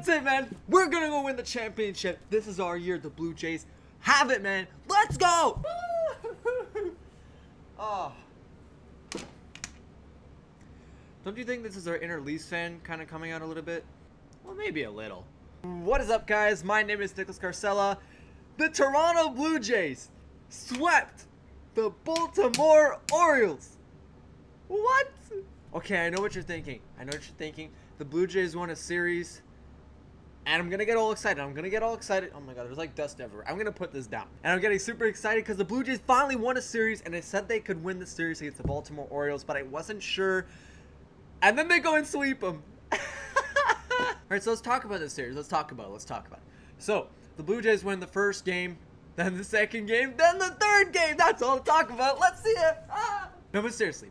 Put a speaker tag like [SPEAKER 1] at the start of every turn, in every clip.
[SPEAKER 1] That's it, man. We're gonna go win the championship. This is our year. The Blue Jays have it, man. Let's go. Oh. Don't you think this is our inner Leafs fan kind of coming out a little bit? Well, maybe a little. What is up, guys? My name is Nicholas Carcella. The Toronto Blue Jays swept the Baltimore Orioles. What? Okay, I know what you're thinking. The Blue Jays won a series, and I'm gonna get all excited. Oh my god, there's like dust everywhere. I'm gonna put this down. And I'm getting super excited because the Blue Jays finally won a series, and they said they could win the series against the Baltimore Orioles, but I wasn't sure. And then they go and sweep them. Alright, so let's talk about this series. Let's talk about it. So, the Blue Jays win the first game, then the second game, then the third game. That's all to talk about. Let's see it. Ah! No, but seriously.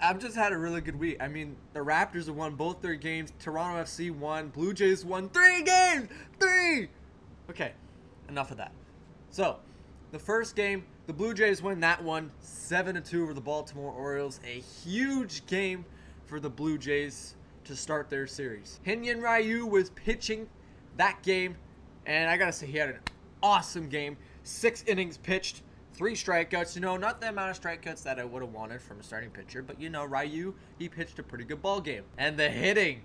[SPEAKER 1] I've just had a really good week. I mean, the Raptors have won both their games. Toronto FC won. Blue Jays won 3 games. 3! Okay, enough of that. So, the first game, the Blue Jays win that one 7-2 over the Baltimore Orioles. A huge game for the Blue Jays to start their series. Hyun-Jin Ryu was pitching that game, and I gotta say, he had an awesome game. 6 innings pitched, 3 strikeouts. You know, not the amount of strikeouts that I would have wanted from a starting pitcher, but you know, Ryu, he pitched a pretty good ball game. And the hitting.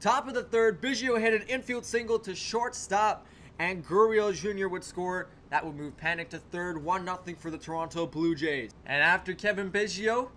[SPEAKER 1] Top of the third, Biggio hit an infield single to shortstop, and Gurriel Jr. would score. That would move Panic to third, 1-0 for the Toronto Blue Jays. And after Kevin Biggio,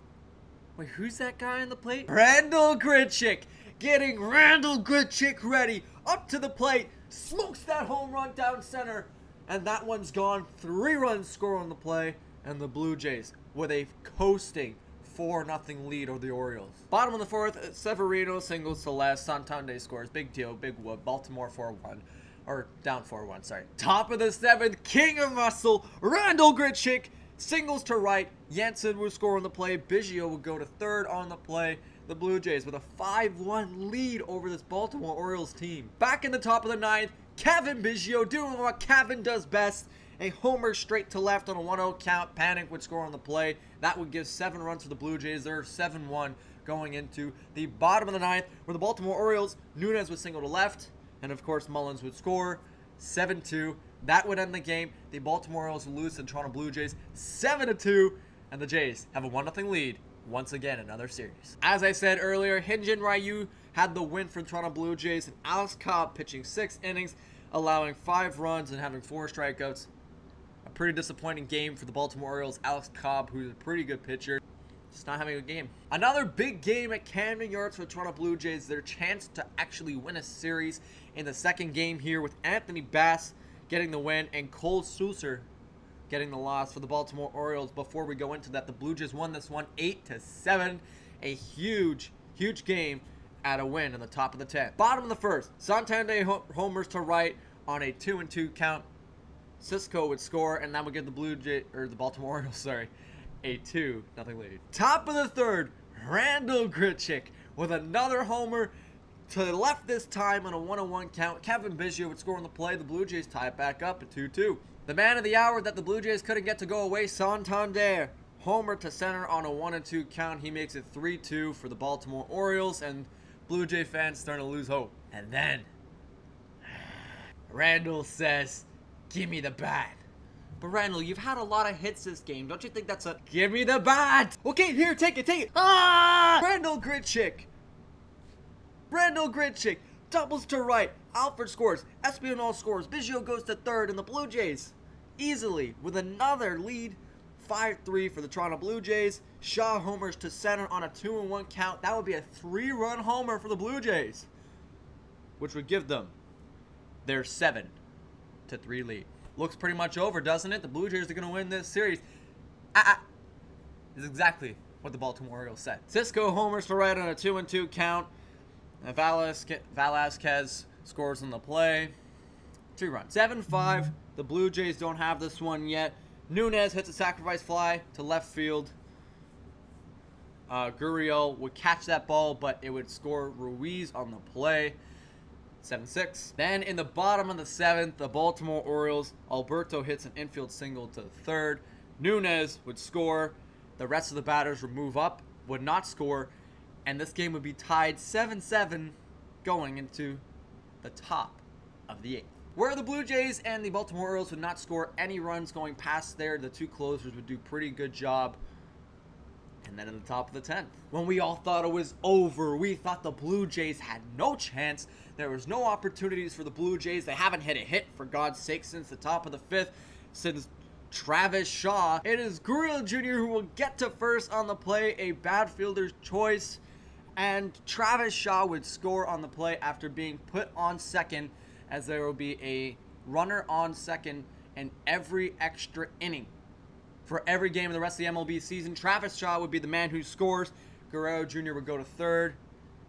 [SPEAKER 1] wait, who's that guy on the plate? Randal Grichuk. Getting Randal Grichuk ready. Up to the plate. Smokes that home run down center. And that one's gone. 3 runs score on the play. And the Blue Jays with a coasting 4-0 lead over the Orioles. Bottom of the 4th, Severino singles to left. Santander scores. Big deal. Big whoop. Baltimore 4-1. Or down 4-1, sorry. Top of the 7th, King of Muscle, Randal Grichuk. Singles to right. Jansen would score on the play. Biggio would go to third on the play. The Blue Jays with a 5-1 lead over this Baltimore Orioles team. Back in the top of the 9th, Kevin Biggio doing what Kevin does best. A homer straight to left on a 1-0 count. Panic would score on the play. That would give 7 runs to the Blue Jays. They're 7-1 going into the bottom of the 9th, where the Baltimore Orioles, Nunez would single to left. And of course, Mullins would score 7-2. That would end the game. The Baltimore Orioles would lose to the Toronto Blue Jays 7-2. And the Jays have a 1-0 lead once again, another series. As I said earlier, Hyun-Jin Ryu had the win for the Toronto Blue Jays. And Alex Cobb pitching 6 innings, allowing 5 runs and having 4 strikeouts. A pretty disappointing game for the Baltimore Orioles. Alex Cobb, who's a pretty good pitcher, just not having a good game. Another big game at Camden Yards for the Toronto Blue Jays. Their chance to actually win a series in the second game here, with Anthony Bass getting the win and Cole Souser getting the loss for the Baltimore Orioles. Before we go into that, the Blue Jays won this one 8-7. A huge game at a win in the top of the 10th. Bottom of the 1st, Santander homers to right on a 2-2 count. Cisco would score, and that would give the Baltimore Orioles, a 2-0 lead. Top of the 3rd, Randal Grichuk with another homer to the left this time on a 1-1 count. Kevin Biggio would score on the play. The Blue Jays tie it back up at 2-2. The man of the hour that the Blue Jays couldn't get to go away, Santander, homer to center on a 1-2 count. He makes it 3-2 for the Baltimore Orioles, and Blue Jay fans starting to lose hope. And then Randal says, "Give me the bat." But Randal, you've had a lot of hits this game. Don't you think that's a "give me the bat"? Okay, here, take it. Ah! Randal Grichuk doubles to right. Alford scores. Espinal scores. Biggio goes to third, and the Blue Jays easily with another lead, 5-3 for the Toronto Blue Jays. Shaw homers to center on a 2-1 count. That would be a 3-run homer for the Blue Jays, which would give them their 7-3 lead. Looks pretty much over, doesn't it? The Blue Jays are going to win this series. Is exactly what the Baltimore Orioles said. Cisco homers to right on a 2-2 count. And Velasquez scores on the play. 2 runs. 7-5. The Blue Jays don't have this one yet. Nunez hits a sacrifice fly to left field. Gurriel would catch that ball, but it would score Ruiz on the play. 7-6. Then in the bottom of the 7th, the Baltimore Orioles, Alberto hits an infield single to third. Nunez would score. The rest of the batters would move up, would not score. and this game would be tied 7-7 going into the top of the 8th. Where the Blue Jays and the Baltimore Orioles would not score any runs going past there, the two closers would do pretty good job. And then in the top of the 10th, when we all thought it was over, we thought the Blue Jays had no chance. There was no opportunities for the Blue Jays. They haven't hit a hit, for God's sake, since the top of the 5th, since Travis Shaw. It is Gurriel Jr. who will get to first on the play, a bad fielder's choice. And Travis Shaw would score on the play after being put on second, as there will be a runner on second in every extra inning. For every game of the rest of the MLB season, Travis Shaw would be the man who scores. Gurriel Jr. would go to third,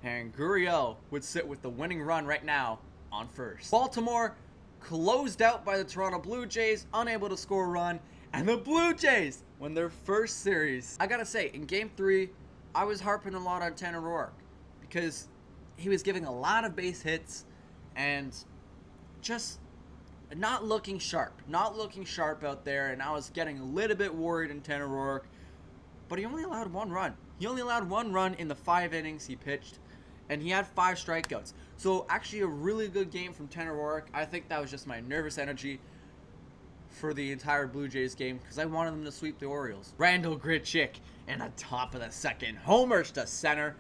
[SPEAKER 1] and Gurriel would sit with the winning run right now on first. Baltimore closed out by the Toronto Blue Jays, unable to score a run, and the Blue Jays win their first series. I gotta say, in Game 3, I was harping a lot on Tanner Roark because he was giving a lot of base hits and just not looking sharp out there, and I was getting a little bit worried in Tanner Roark, but he only allowed one run. He only allowed one run in the 5 innings he pitched, and he had 5 strikeouts. So actually a really good game from Tanner Roark. I think that was just my nervous energy for the entire Blue Jays game because I wanted them to sweep the Orioles. Randall Grichuk in the top of the 2nd, homers to center.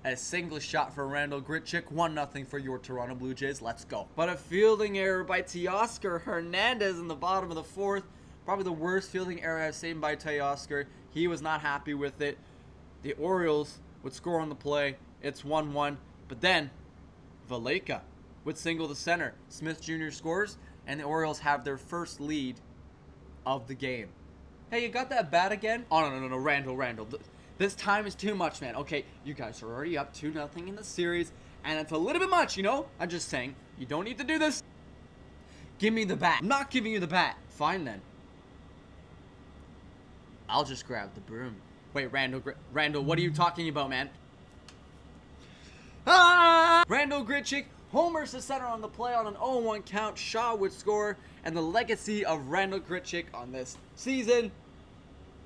[SPEAKER 1] A single shot for Randall Grichuk, 1-0 for your Toronto Blue Jays. Let's go. But a fielding error by Teoscar Hernandez in the bottom of the 4th. Probably the worst fielding error I've seen by Teoscar. He was not happy with it. The Orioles would score on the play. It's 1-1. But then, Valleca would single to center. Smith Jr. scores, and the Orioles have their first lead of the game. Hey, you got that bat again? Oh, no, Randall. This time is too much, man. Okay, you guys are already up 2-0 in the series, and it's a little bit much, you know? I'm just saying, you don't need to do this. Give me the bat. I'm not giving you the bat. Fine, then. I'll just grab the broom. Wait, Randall, what are you talking about, man? Ah! Randall Grichuk homers to center on the play on an 0-1 count. Shaw would score, and the legacy of Randall Grichuk on this season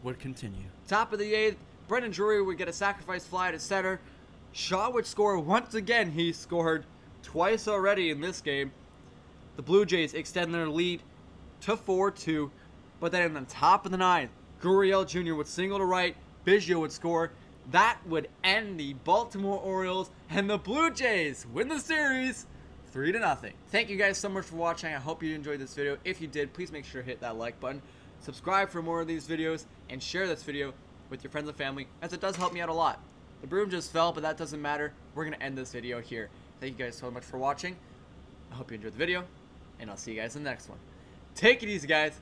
[SPEAKER 1] would continue. Top of the 8th, Brendan Drury would get a sacrifice fly to center. Shaw would score once again. He scored twice already in this game. The Blue Jays extend their lead to 4-2. But then in the top of the 9th, Gurriel Jr. would single to right. Biggio would score. That would end the Baltimore Orioles, and the Blue Jays win the series 3-0. Thank you guys so much for watching. I hope you enjoyed this video. If you did, please make sure to hit that like button. Subscribe for more of these videos, and share this video with your friends and family, as it does help me out a lot. The broom just fell, but that doesn't matter. We're going to end this video here. Thank you guys so much for watching. I hope you enjoyed the video, and I'll see you guys in the next one. Take it easy, guys.